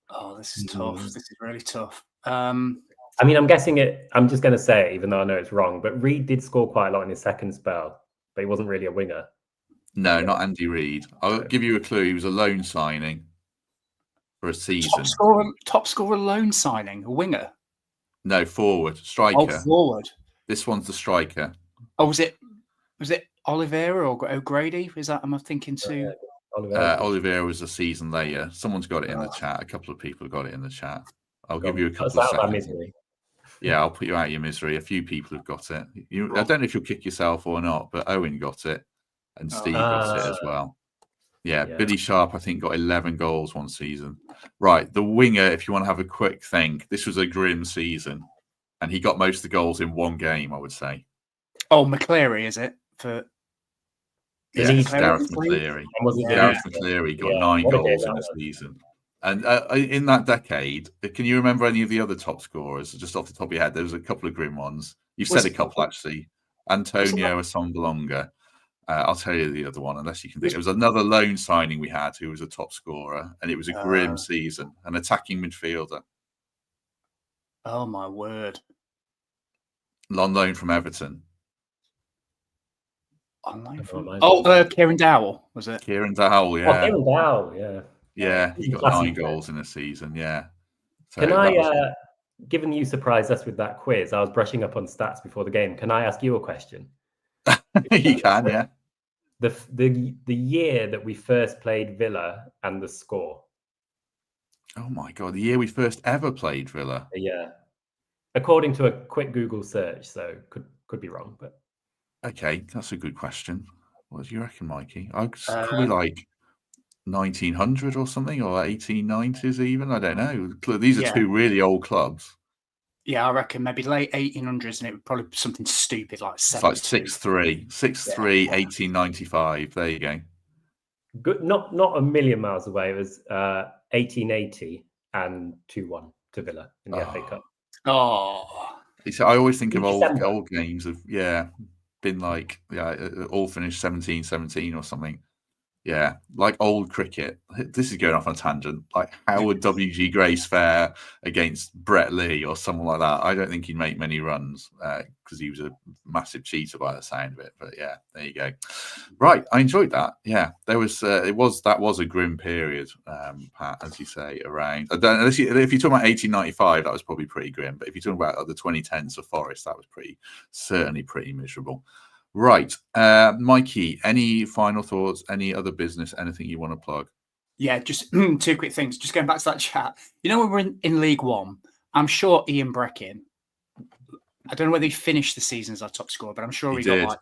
Oh, this is tough. This is really tough. I mean, I'm guessing it. I'm just going to say it, even though I know it's wrong. But Reed did score quite a lot in his second spell, but he wasn't really a winger. No, not Andy Reid. I'll give you a clue. He was a loan signing for a season. Top scorer loan signing, a winger. No, forward, striker. Oh, forward. This one's the striker. Oh, was it Oliveira or O'Grady? Is that? Am I thinking too? Oliveira was a season later. Someone's got it in the chat. A couple of people have got it in the chat. I'll give you a couple of seconds. Yeah, I'll put you out of your misery. A few people have got it. I don't know if you'll kick yourself or not, but Owen got it, and Steve got it as well. Yeah, Billy Sharp, I think, got 11 goals one season. Right, the winger, if you want to have a quick think, this was a grim season, and he got most of the goals in one game, I would say. Oh, McCleary, is it? Yes, Gareth McCleary. Gareth McCleary got 9 goals in a season. And in that decade, can you remember any of the other top scorers? Just off the top of your head, there was a couple of grim ones. You've said a couple, actually. Antonio Assombalonga. I'll tell you the other one, unless you can think. It was another loan signing we had who was a top scorer, and it was a grim season, an attacking midfielder. Oh, my word. On loan from Everton. Kieran Dowell, was it? Kieran Dowell, yeah. Oh, Kieran Dowell, yeah. Yeah, he got 9 goals in a season, yeah. So can I, given you surprised us with that quiz, I was brushing up on stats before the game. Can I ask you a question? You can, yeah. The year that we first played Villa and the score. Oh my God, the year we first ever played Villa. Yeah. According to a quick Google search, so could be wrong, but okay, that's a good question. What do you reckon, Mikey? Probably like 1900 or something, or 1890s even. I don't know. These are 2 really old clubs. Yeah, I reckon maybe late 1800s, and it would probably be something stupid like It's like 7-2. 6'3", 1895. There you go. Good, not a million miles away. It was 1880 and 2-1 to Villa in the FA Cup. Oh, I always think of December. old games of been like all finished 17-17 or something. Yeah, like old cricket. This is going off on a tangent. Like, how would WG Grace fare against Brett Lee or someone like that? I don't think he'd make many runs because he was a massive cheater by the sound of it. But yeah, there you go. Right, I enjoyed that. Yeah, there was that was a grim period, Pat, as you say. Around if you're talking about 1895, that was probably pretty grim. But if you're talking about the 2010s of Forest, that was certainly pretty miserable. Right. Mikey, any final thoughts? Any other business? Anything you want to plug? yeah, just two quick things. Just going back to that chat. You know, when we're in League One, I'm sure Ian Breckin, I don't know whether he finished the season as our top scorer, but I'm sure he got did. like,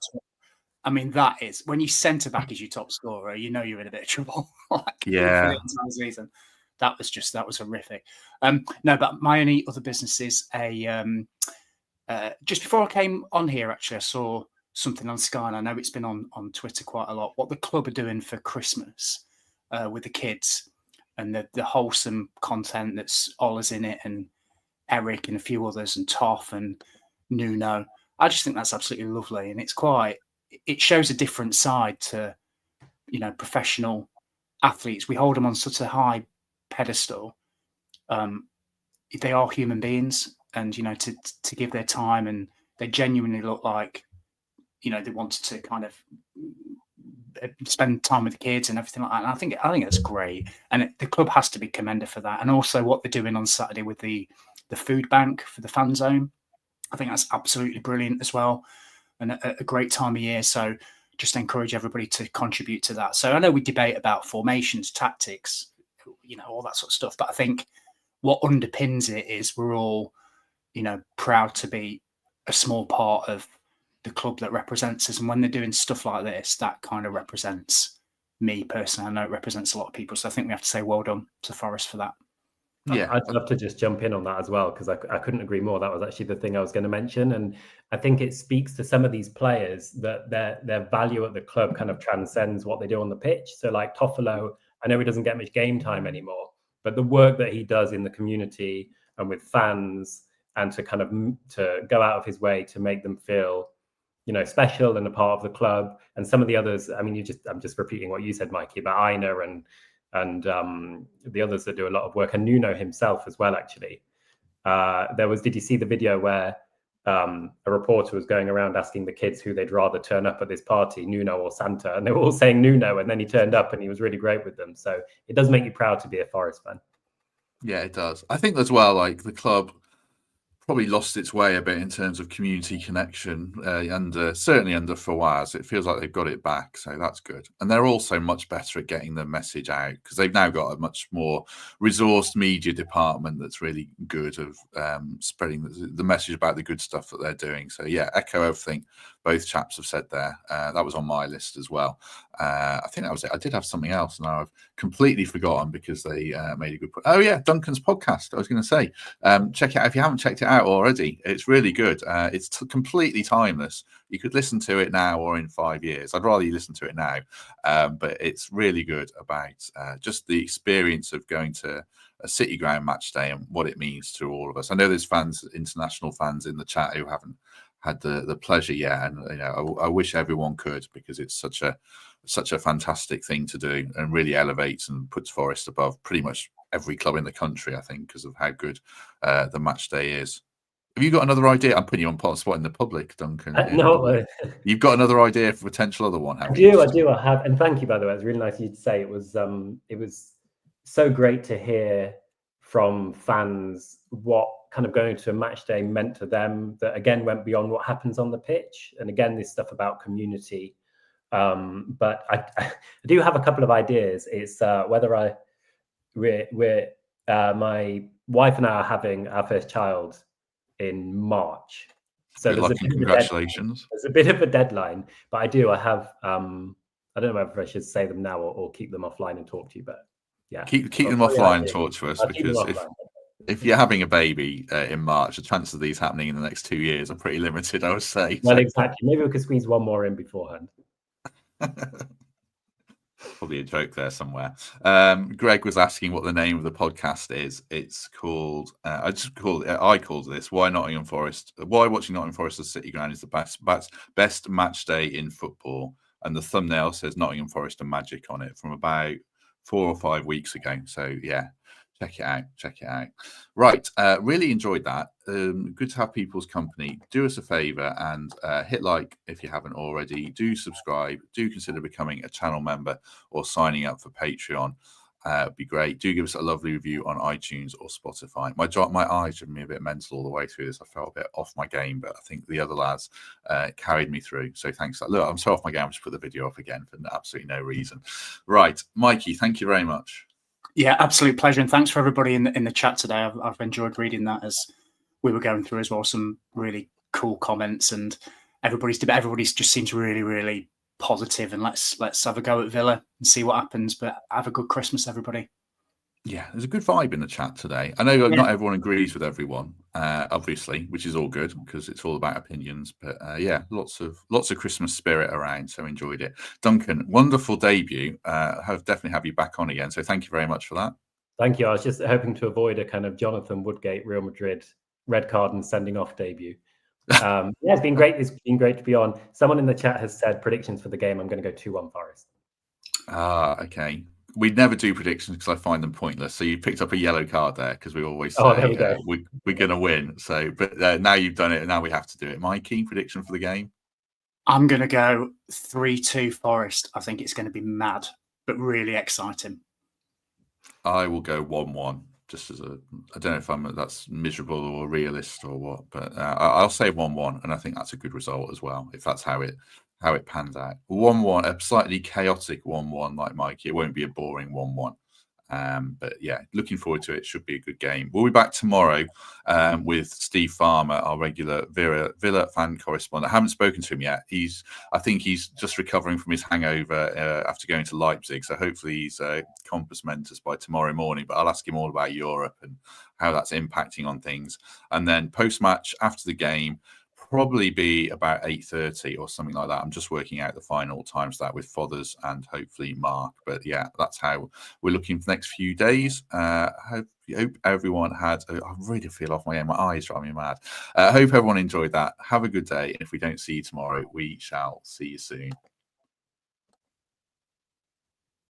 I mean, that is, when you centre back as your top scorer, you know you're in a bit of trouble. For the entire season. That was horrific. No, but my only other business is just before I came on here, actually, I saw something on Sky, and I know it's been on Twitter quite a lot, what the club are doing for Christmas with the kids and the wholesome content that's Ola's in it, and Eric and a few others, and Toff and Nuno. I just think that's absolutely lovely, and it shows a different side to, professional athletes. We hold them on such a high pedestal. They are human beings, and to give their time, and they genuinely look like they wanted to kind of spend time with the kids and everything like that. And I think that's great, and the club has to be commended for that. And also what they're doing on Saturday with the food bank for the fan zone, I think that's absolutely brilliant as well, and a great time of year. So just encourage everybody to contribute to that. So I know we debate about formations, tactics, all that sort of stuff, but I think what underpins it is we're all, proud to be a small part of the club that represents us. And when they're doing stuff like this, that kind of represents me personally. I know it represents a lot of people. So I think we have to say well done to Forest for that. Yeah, I'd love to just jump in on that as well, because I couldn't agree more. That was actually the thing I was going to mention. And I think it speaks to some of these players that their value at the club kind of transcends what they do on the pitch. So like Toffolo, I know he doesn't get much game time anymore, but the work that he does in the community and with fans, and to kind of to go out of his way to make them feel, special and a part of the club. And some of the others, I mean, I'm just repeating what you said, Mikey, about Aina and the others that do a lot of work, and Nuno himself as well, actually. Did you see the video where a reporter was going around asking the kids who they'd rather turn up at this party, Nuno or Santa? And they were all saying Nuno, and then he turned up and he was really great with them. So it does make you proud to be a Forest fan. Yeah, it does. I think as well, like the club probably lost its way a bit in terms of community connection, certainly under Fawaz. It feels like they've got it back, so that's good. And they're also much better at getting the message out, because they've now got a much more resourced media department that's really good of spreading the message about the good stuff that they're doing. So yeah, echo everything both chaps have said there. That was on my list as well. I think that was it. I did have something else, and now I've completely forgotten because they made a good point. Oh yeah, Duncan's podcast. I was going to say, check it out if you haven't checked it out already. It's really good. It's completely timeless. You could listen to it now or in 5 years. I'd rather you listen to it now, but it's really good about just the experience of going to a City Ground match day and what it means to all of us. I know there's fans, international fans in the chat who haven't had the pleasure yet, and I wish everyone could, because it's such a fantastic thing to do, and really elevates and puts Forest above pretty much every club in the country, I think, because of how good the match day is. Have you got another idea? I'm putting you on pot spot in the public, Duncan. No, you've got another idea for a potential other one, have you? I do. I have, and thank you, by the way. It's really nice of you to say. It was so great to hear from fans what kind of going to a match day meant to them, that again went beyond what happens on the pitch. And again, this stuff about community. But I do have a couple of ideas. It's whether my wife and I are having our first child in March. So congratulations. There's a bit of a deadline, but I have I don't know whether I should say them now or keep them offline and talk to you, but yeah. Keep them offline and talk to us, because If you're having a baby in March, the chances of these happening in the next 2 years are pretty limited, I would say. Well, exactly. Maybe we could squeeze one more in beforehand. Probably a joke there somewhere. Greg was asking what the name of the podcast is. It's called I called this Why Nottingham Forest. Why watching Nottingham Forest at City Ground is the best match day in football. And the thumbnail says Nottingham Forest and Magic on it from about 4 or 5 weeks ago. So yeah, check it out. Check it out. Right. Really enjoyed that. Good to have people's company. Do us a favor and hit like if you haven't already. Do subscribe. Do consider becoming a channel member or signing up for Patreon. It'd be great. Do give us a lovely review on iTunes or Spotify. My eyes have been a bit mental all the way through this. I felt a bit off my game, but I think the other lads carried me through. So thanks. Look, I'm so off my game. I'll just put the video off again for absolutely no reason. Right. Mikey, thank you very much. Yeah, absolute pleasure. And thanks for everybody in the chat today. I've enjoyed reading that as we were going through as well. Some really cool comments, and everybody's just seems really, really positive. And let's have a go at Villa and see what happens. But have a good Christmas, everybody. Yeah, there's a good vibe in the chat today. I know not everyone agrees with everyone, obviously, which is all good because it's all about opinions. But yeah, lots of Christmas spirit around. So enjoyed it. Duncan, wonderful debut. Definitely have you back on again. So thank you very much for that. Thank you. I was just hoping to avoid a kind of Jonathan Woodgate, Real Madrid red card and sending off debut. Yeah, it's been great. It's been great to be on. Someone in the chat has said predictions for the game. I'm going to go 2-1 Forest. Okay. We'd never do predictions because I find them pointless. So you picked up a yellow card there because we always say there we go. We're going to win. So, but now you've done it, and now we have to do it. Mikey, prediction for the game? I'm going to go 3-2 Forest. I think it's going to be mad, but really exciting. I will go 1-1. Just as I don't know if that's miserable or realist or what, but I'll say 1-1, and I think that's a good result as well. If that's how it pans out, 1-1, a slightly chaotic 1-1 like Mikey. It won't be a boring 1-1. But yeah, looking forward to it. Should be a good game. We'll be back tomorrow with Steve Farmer, our regular Villa fan correspondent. I haven't spoken to him yet. I think he's just recovering from his hangover after going to Leipzig. So hopefully he's compos mentis by tomorrow morning. But I'll ask him all about Europe and how that's impacting on things. And then post-match after the game, probably be about 8:30 or something like that. I'm just working out the final times for that with Fothers and hopefully Mark. But yeah, that's how we're looking for the next few days. Hope everyone had. I really feel off my game. My eyes drive me mad. Hope everyone enjoyed that. Have a good day. And if we don't see you tomorrow, we shall see you soon.